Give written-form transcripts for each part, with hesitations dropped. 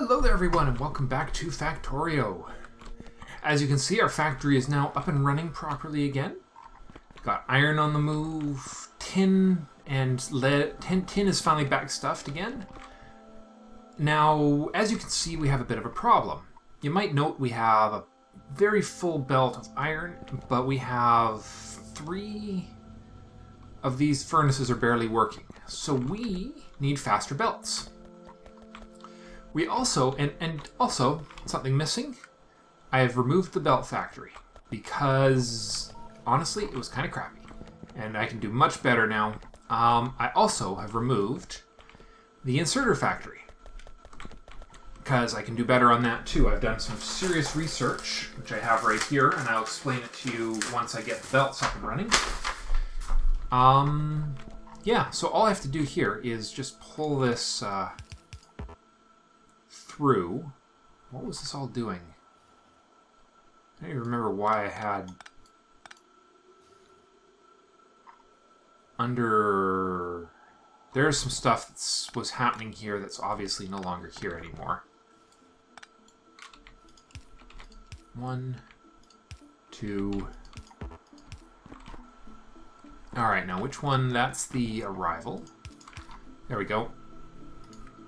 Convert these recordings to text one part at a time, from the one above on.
Hello there everyone and welcome back to Factorio. As you can see, our factory is now up and running properly again. Got iron on the move, tin and lead. Tin is finally back stuffed again. Now, as you can see, we have a bit of a problem. You might note we have a very full belt of iron, but we have 3 of these furnaces are barely working. So we need faster belts. We also, and also, something missing, I have removed the belt factory because, honestly, it was kind of crappy. And I can do much better now. I also have removed the inserter factory because I can do better on that too. I've done some serious research, which I have right here, and I'll explain it to you once I get the belts up and running. Yeah, so all I have to do here is just pull this through. What was this all doing? I don't even remember why I had under... There's some stuff that was happening here that's obviously no longer here anymore. 1, 2... Alright, now which one? That's the arrival. There we go.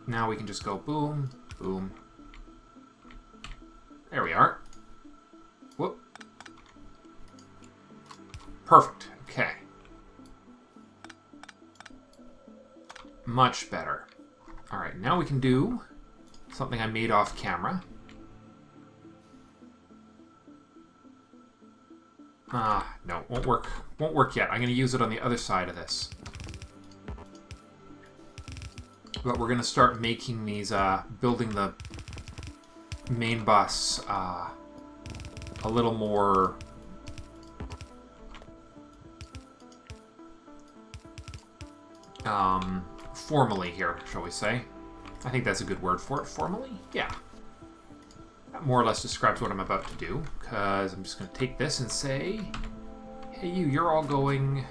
Now we can just go boom, boom. There we are. Whoop. Perfect. Okay. Much better. Alright, now we can do something I made off camera. No, won't work. Won't work yet. I'm going to use it on the other side of this. But we're going to start making these, building the main bus a little more formally here, shall we say. I think that's a good word for it. Formally? Yeah. That more or less describes what I'm about to do, because I'm just going to take this and say, hey you're all going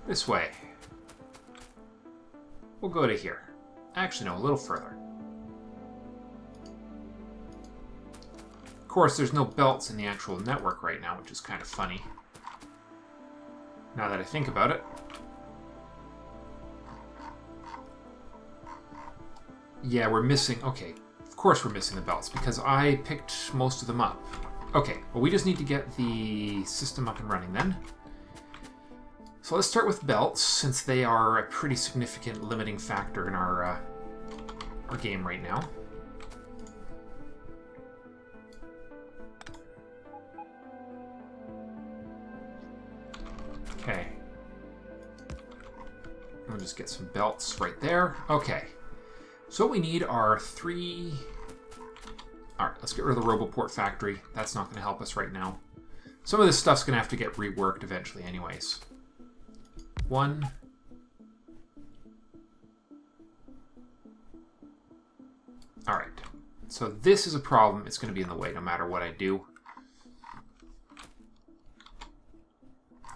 this way. We'll go to here. Actually, no, a little further. Of course, there's no belts in the actual network right now, which is kind of funny. Now that I think about it. Yeah, we're missing... Okay, of course we're missing the belts, because I picked most of them up. Okay, well we just need to get the system up and running then. So let's start with belts, since they are a pretty significant limiting factor in our game right now. Okay. We'll just get some belts right there. Okay. So what we need are 3... Alright, let's get rid of the Roboport factory. That's not going to help us right now. Some of this stuff's going to have to get reworked eventually anyways. 1. Alright. So this is a problem. It's going to be in the way no matter what I do.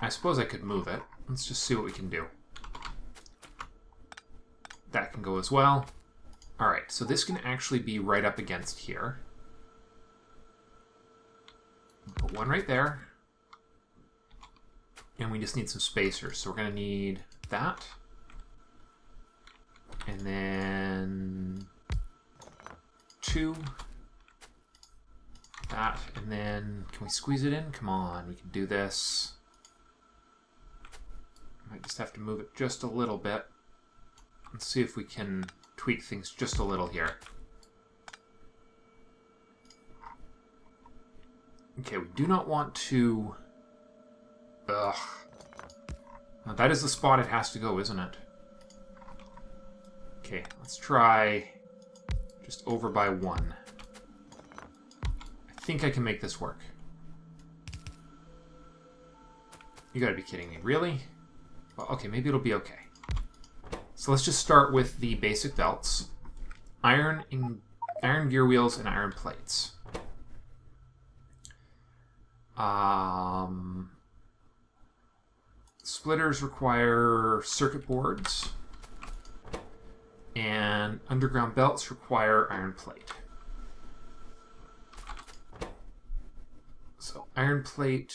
I suppose I could move it. Let's just see what we can do. That can go as well. Alright, so this can actually be right up against here. Put one right there. And we just need some spacers. So we're going to need that. And then 2. That. And then, can we squeeze it in? Come on, we can do this. Might just have to move it just a little bit. Let's see if we can tweak things just a little here. Okay, we do not want to... Ugh. Now that is the spot it has to go, isn't it? Okay, let's try just over by 1. I think I can make this work. You gotta be kidding me. Really? Well, okay, maybe it'll be okay. So let's just start with the basic belts. Iron gear wheels and iron plates. Splitters require circuit boards. And underground belts require iron plate. So iron plate.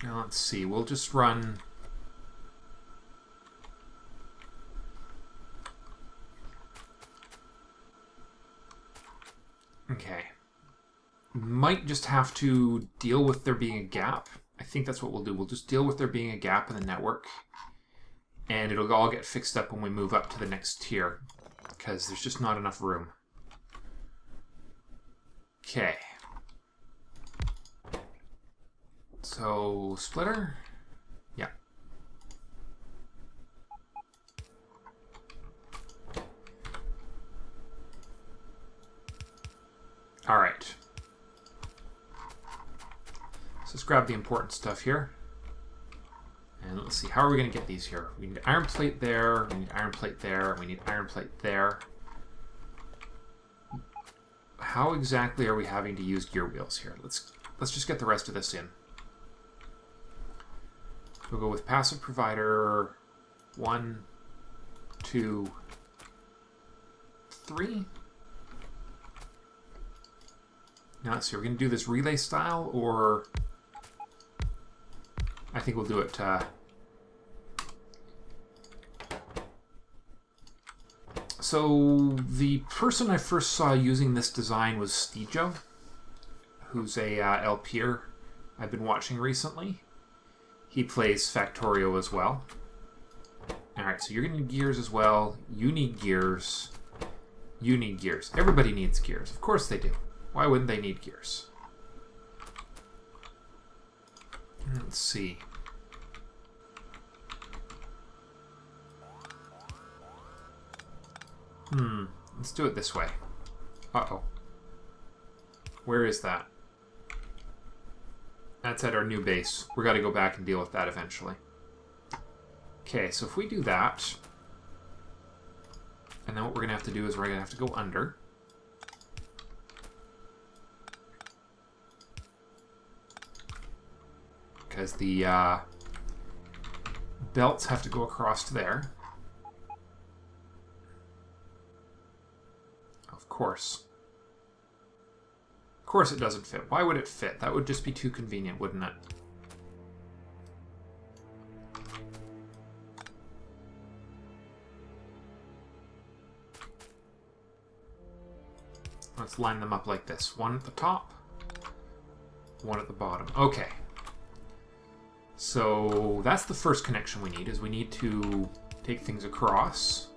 Now let's see, we'll just run. Okay. Might just have to deal with there being a gap. I think that's what we'll do. We'll just deal with there being a gap in the network. And it'll all get fixed up when we move up to the next tier. Because there's just not enough room. Okay. So, splitter? Yeah. Alright. So let's grab the important stuff here. And let's see, how are we going to get these here? We need iron plate there, we need iron plate there, we need iron plate there. How exactly are we having to use gear wheels here? Let's just get the rest of this in. We'll go with passive provider 1, 2, 3. Now let's see, we're going to do this relay style, or I think we'll do it so the person I first saw using this design was Stijo, who's a LPer I've been watching recently. He plays Factorio as well. Alright, so you're going to need gears as well. You need gears. You need gears. Everybody needs gears. Of course they do. Why wouldn't they need gears? Let's see. Let's do it this way. Uh-oh. Where is that? That's at our new base. We've got to go back and deal with that eventually. Okay, so if we do that, and then what we're going to have to do is we're going to have to go under. Because the belts have to go across to there. Of course. Of course it doesn't fit. Why would it fit? That would just be too convenient, wouldn't it? Let's line them up like this. One at the top, one at the bottom. Okay. So that's the first connection we need, is we need to take things across.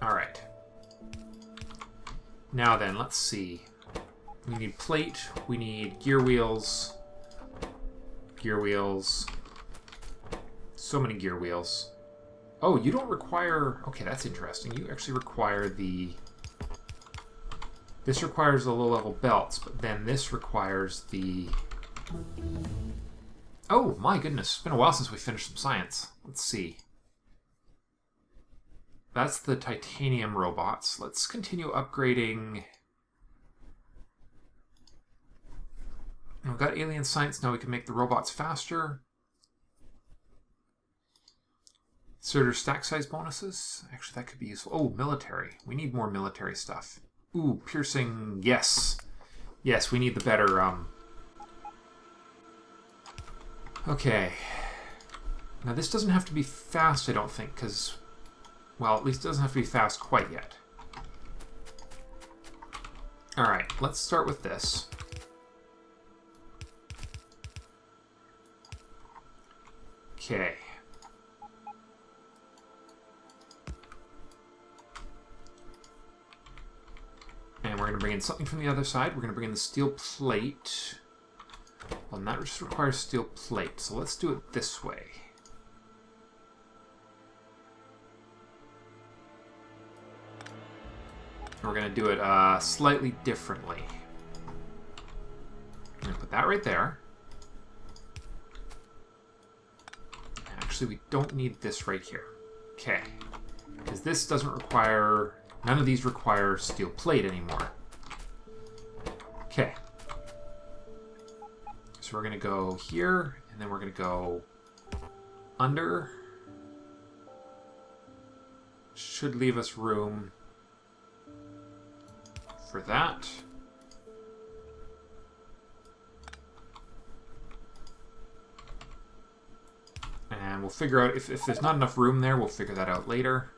Alright. Now then, let's see. We need plate, we need gear wheels. Gear wheels. So many gear wheels. Oh, you don't require... Okay, that's interesting. You actually require the... This requires the low-level belts, but then this requires the... Oh, my goodness. It's been a while since we finished some science. Let's see. That's the titanium robots. Let's continue upgrading... We've got alien science. Now we can make the robots faster. Inserter stack size bonuses. Actually, that could be useful. Oh, military. We need more military stuff. Ooh, piercing. Yes. Yes, we need the better... Okay. Now, this doesn't have to be fast, I don't think, because... Well, at least it doesn't have to be fast quite yet. Alright, let's start with this. Okay. And we're going to bring in something from the other side. We're going to bring in the steel plate. Well, and that just requires steel plate, so let's do it this way. We're going to do it slightly differently. I'm going to put that right there. Actually, we don't need this right here. Okay. Because this doesn't require... None of these require steel plate anymore. Okay. So we're going to go here, and then we're going to go under. Should leave us room for that. And we'll figure out, if there's not enough room there, we'll figure that out later.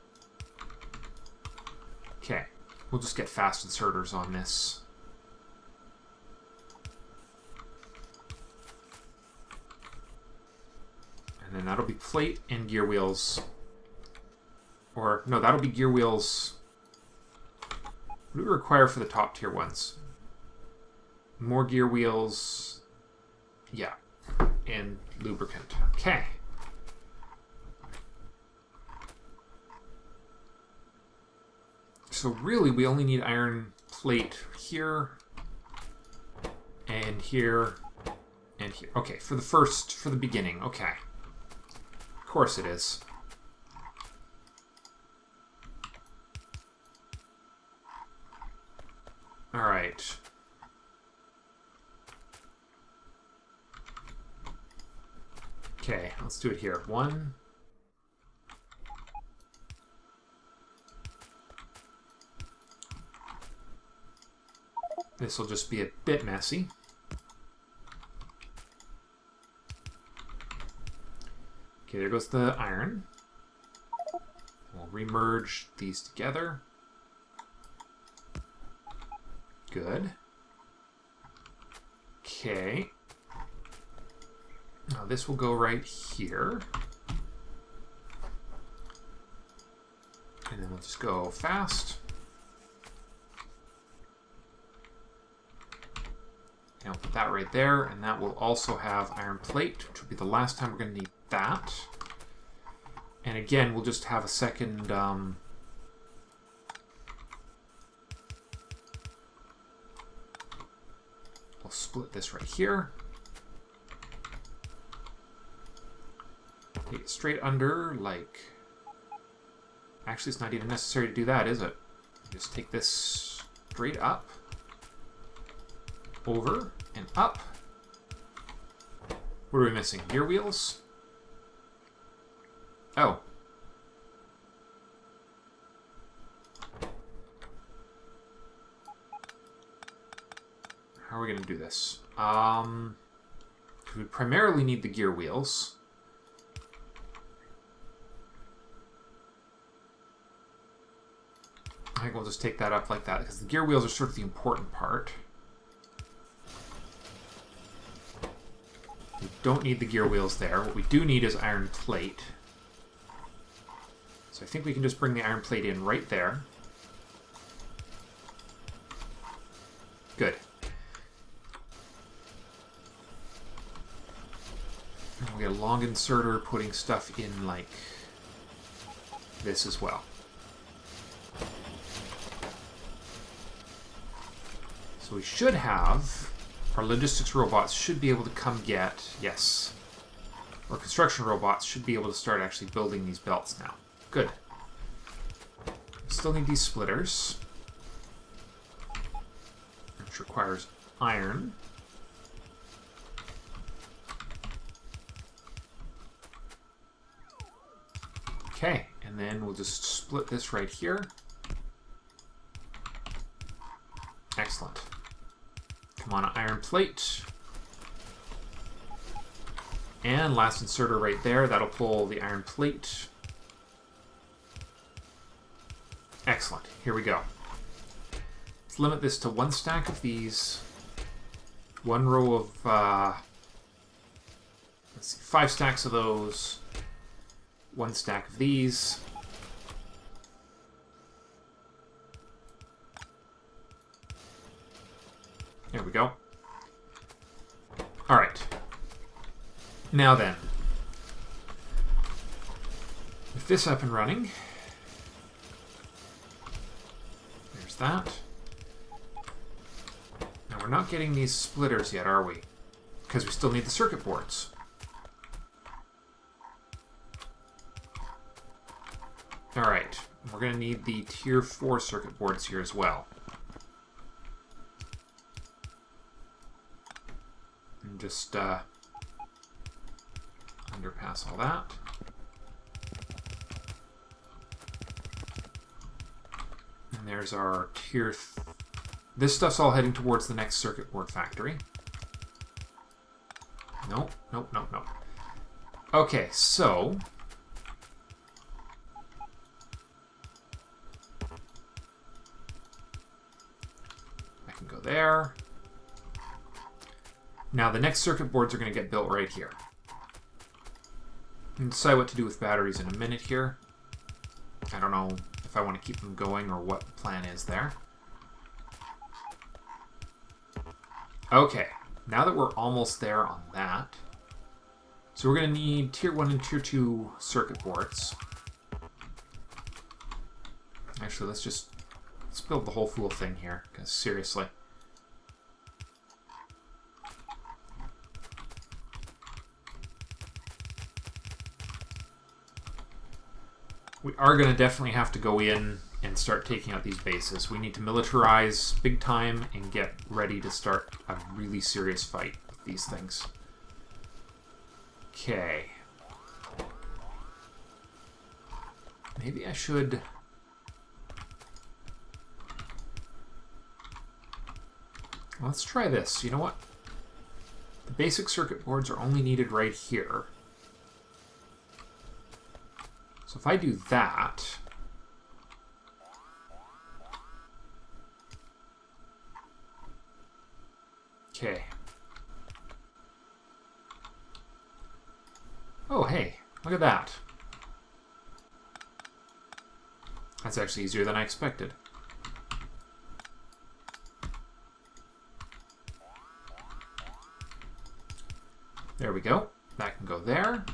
Okay, we'll just get fast inserters on this. And then that'll be plate and gear wheels. Or, no, that'll be gear wheels. What do we require for the top tier ones? More gear wheels. Yeah. And lubricant. Okay. So really, we only need iron plate here, and here, and here. Okay, for the beginning. Okay. Of course it is. All right. Okay, let's do it here. 1. This will just be a bit messy. Okay, there goes the iron. We'll remerge these together. Good. Okay. Now this will go right here. And then we'll just go fast. And I'll put that right there, and that will also have iron plate, which will be the last time we're going to need that. And again, we'll just have a second... we'll split this right here. Take it straight under, like... Actually, it's not even necessary to do that, is it? Just take this straight up. Over and up. What are we missing? Gear wheels? Oh. How are we going to do this? We primarily need the gear wheels. I think we'll just take that up like that, because the gear wheels are sort of the important part. We don't need the gear wheels there. What we do need is iron plate. So I think we can just bring the iron plate in right there. Good. And we'll get a long inserter putting stuff in like this as well. So we should have... Our logistics robots should be able to come get... Yes. Our construction robots should be able to start actually building these belts now. Good. Still need these splitters, which requires iron. Okay, and then we'll just split this right here. Excellent. Come on, iron plate. And last inserter right there. That'll pull the iron plate. Excellent. Here we go. Let's limit this to 1 stack of these. 1 row of, let's see, 5 stacks of those. 1 stack of these. There we go. All right. Now then, with this up and running, there's that. Now we're not getting these splitters yet, are we? Because we still need the circuit boards. All right, we're going to need the tier 4 circuit boards here as well. And just underpass all that. And there's our tier... This stuff's all heading towards the next circuit board factory. Nope, nope, nope, nope. Okay, so... I can go there. Now the next circuit boards are going to get built right here. And decide what to do with batteries in a minute here. I don't know if I want to keep them going or what the plan is there. Okay, now that we're almost there on that, so we're going to need tier 1 and tier 2 circuit boards. Actually, let's build the whole fool thing here, because seriously. We are going to definitely have to go in and start taking out these bases. We need to militarize big time and get ready to start a really serious fight with these things. Okay. Maybe I should... Let's try this. You know what? The basic circuit boards are only needed right here. So if I do that... Okay. Oh, hey, look at that. That's actually easier than I expected. There we go. That can go there.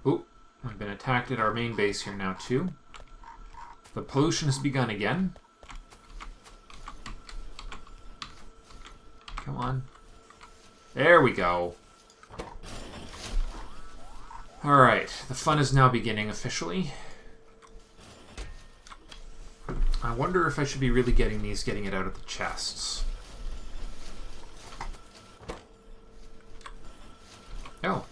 Ooh, we've been attacked at our main base here now, too. The pollution has begun again. Come on. There we go. Alright, the fun is now beginning officially. I wonder if I should be really getting it out of the chests. Oh.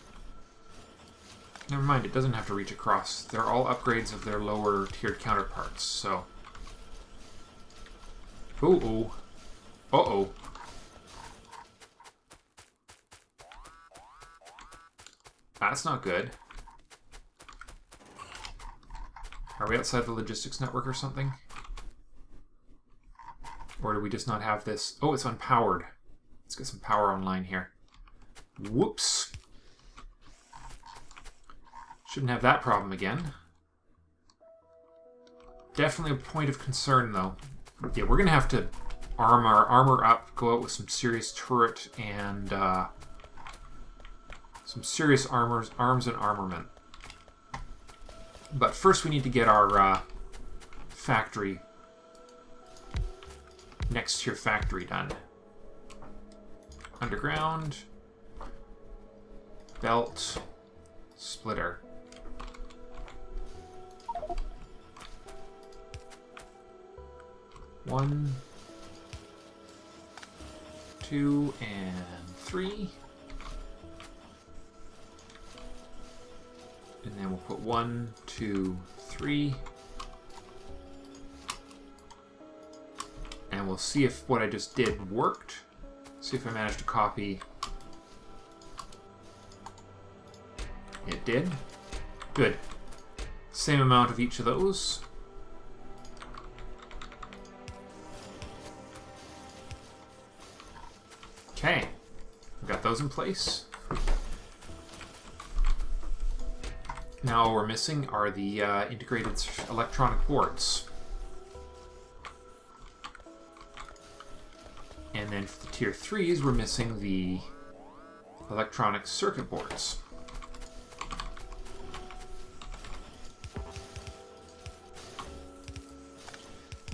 Never mind, it doesn't have to reach across. They're all upgrades of their lower tiered counterparts, so... Uh-oh. Uh-oh. That's not good. Are we outside the logistics network or something? Or do we just not have this? Oh, it's unpowered. Let's get some power online here. Whoops. Shouldn't have that problem again. Definitely a point of concern, though. Yeah, we're going to have to armor up, go out with some serious turret and some serious arms and armament. But first we need to get our factory, next tier factory done. Underground, belt, splitter. One, 2, and 3. And then we'll put 1, 2, 3. And we'll see if what I just did worked. See if I managed to copy. It did. Good. Same amount of each of those. Okay. We've got those in place. Now all we're missing are the integrated electronic boards. And then for the tier 3s, we're missing the electronic circuit boards.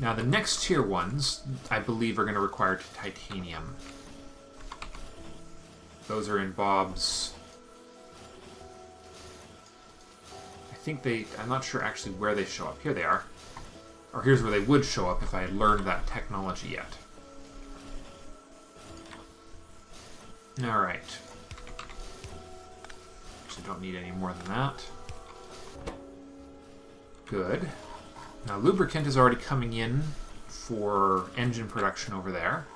Now the next tier 1s, I believe, are going to require titanium. Those are in Bob's... I'm not sure actually where they show up. Here they are. Or here's where they would show up if I had learned that technology yet. Alright. Actually, don't need any more than that. Good. Now, lubricant is already coming in for engine production over there.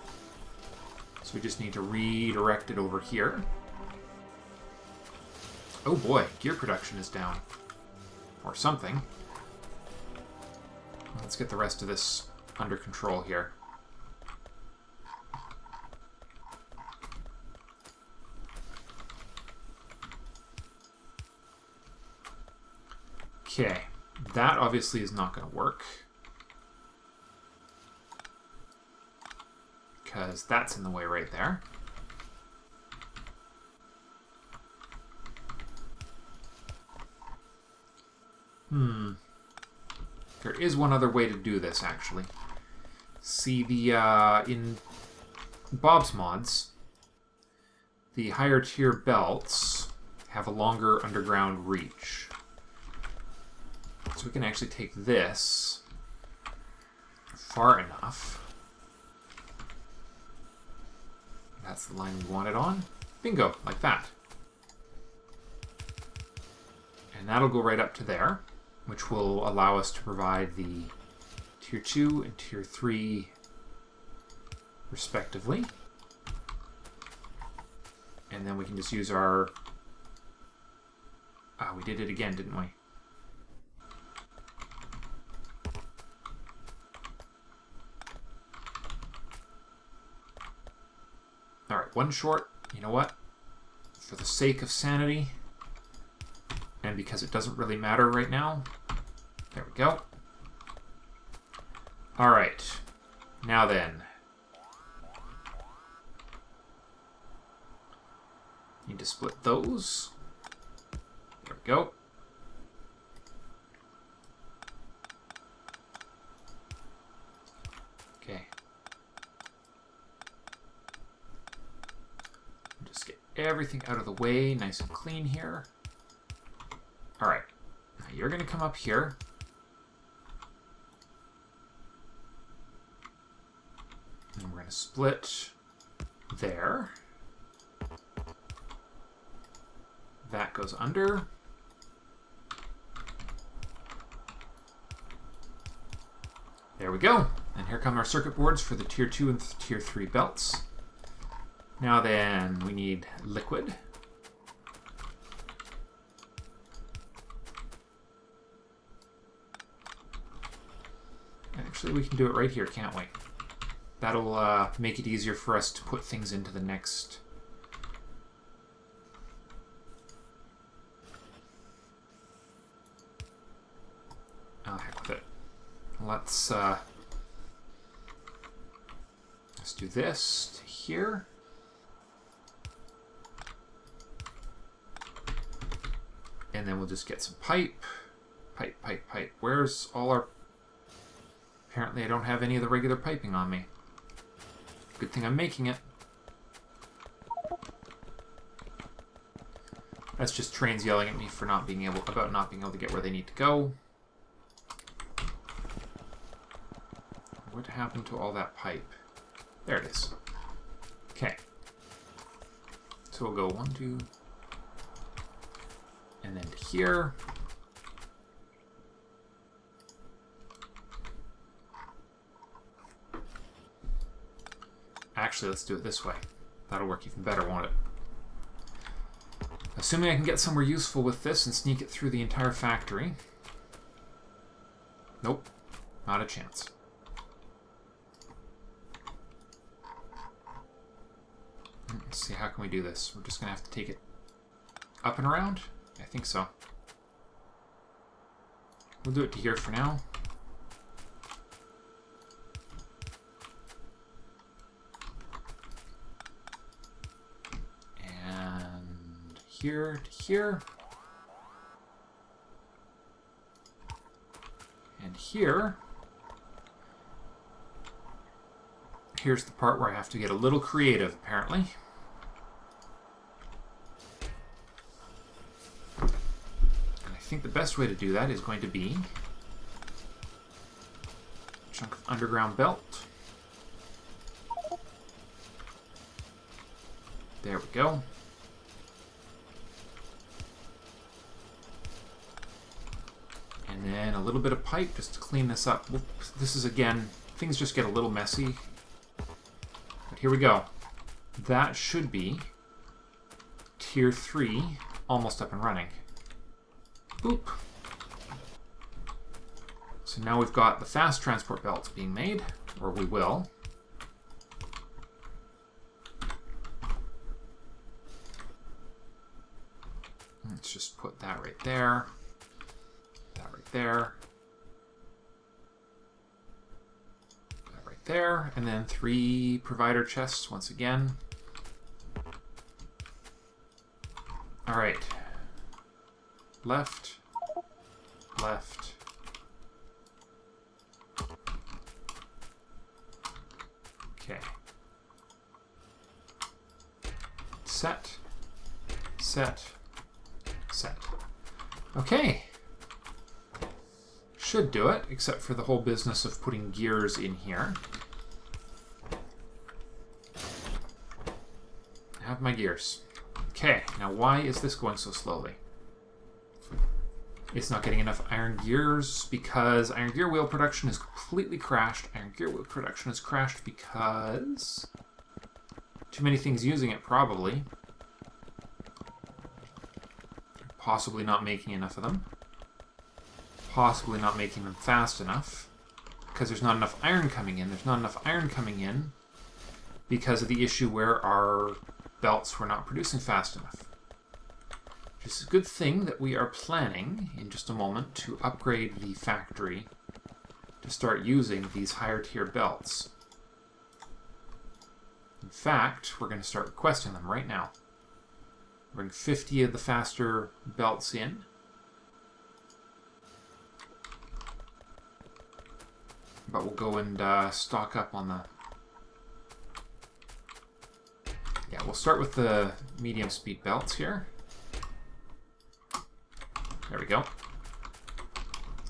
So we just need to redirect it over here. Oh boy, gear production is down. Or something. Let's get the rest of this under control here. Okay, that obviously is not going to work. Because that's in the way right there. There is one other way to do this, actually. See, in Bob's mods, the higher tier belts have a longer underground reach. So we can actually take this far enough. That's the line we want it on. Bingo, like that. And that'll go right up to there, which will allow us to provide the Tier 2 and Tier 3 respectively. And then we can just use our... Ah, we did it again, didn't we? Alright, one short. You know what? For the sake of sanity, and because it doesn't really matter right now, there we go. Alright, now then. Need to split those. There we go. Okay. Just get everything out of the way, nice and clean here. Alright, now you're going to come up here. And we're going to split there. That goes under. There we go. And here come our circuit boards for the Tier 2 and Tier 3 belts. Now then, we need liquid. Actually, we can do it right here, can't we? That'll make it easier for us to put things into the next... Oh, heck with it. Let's do this to here. And then we'll just get some pipe. Pipe. Where's all our... Apparently I don't have any of the regular piping on me. Good thing I'm making it. That's just trains yelling at me for not being able to get where they need to go. What happened to all that pipe? There it is. Okay. So we'll go 1, 2, and then to here. Actually, let's do it this way. That'll work even better, won't it? Assuming I can get somewhere useful with this and sneak it through the entire factory. Nope. Not a chance. Let's see, how can we do this? We're just going to have to take it up and around? I think so. We'll do it to here for now. Here to here. And here. Here's the part where I have to get a little creative, apparently. And I think the best way to do that is going to be a chunk of underground belt. There we go. And then a little bit of pipe just to clean this up. Whoops. This is, again, things just get a little messy. But here we go. That should be Tier 3 almost up and running. Boop. So now we've got the fast transport belts being made, or we will. Let's just put that right there. That right there. That right there. And then 3 provider chests once again. All right. Left. Left. Okay. Set. Set. Set. Okay. Should do it, except for the whole business of putting gears in here. I have my gears. Okay, now why is this going so slowly? It's not getting enough iron gears because iron gear wheel production is completely crashed. Iron gear wheel production is crashed because too many things using it, probably. Possibly not making enough of them. Possibly not making them fast enough because there's not enough iron coming in. There's not enough iron coming in because of the issue where our belts were not producing fast enough. It's a good thing that we are planning in just a moment to upgrade the factory to start using these higher tier belts. In fact, we're going to start requesting them right now. Bring 50 of the faster belts in. But we'll go and stock up on the... Yeah, we'll start with the medium speed belts here. There we go.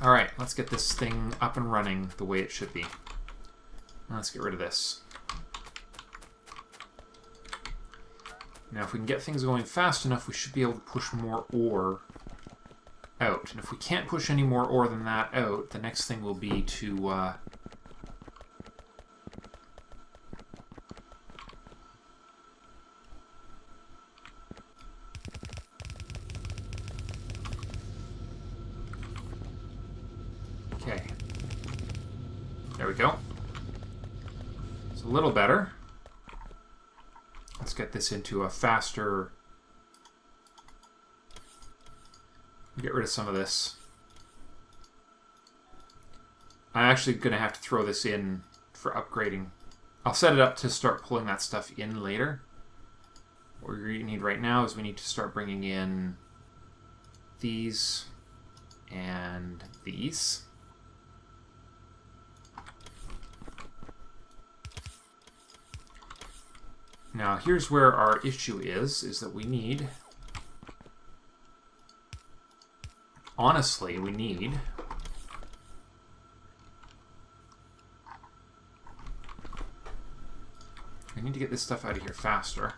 All right, let's get this thing up and running the way it should be. Let's get rid of this. Now, if we can get things going fast enough, we should be able to push more ore out. And if we can't push any more ore than that out, the next thing will be to... Okay. There we go. It's a little better. Let's get this into a faster... Get rid of some of this. I'm actually going to have to throw this in for upgrading. I'll set it up to start pulling that stuff in later. What we need right now is we need to start bringing in these and these. Now, here's where our issue is that we need... Honestly, we need... I need to get this stuff out of here faster.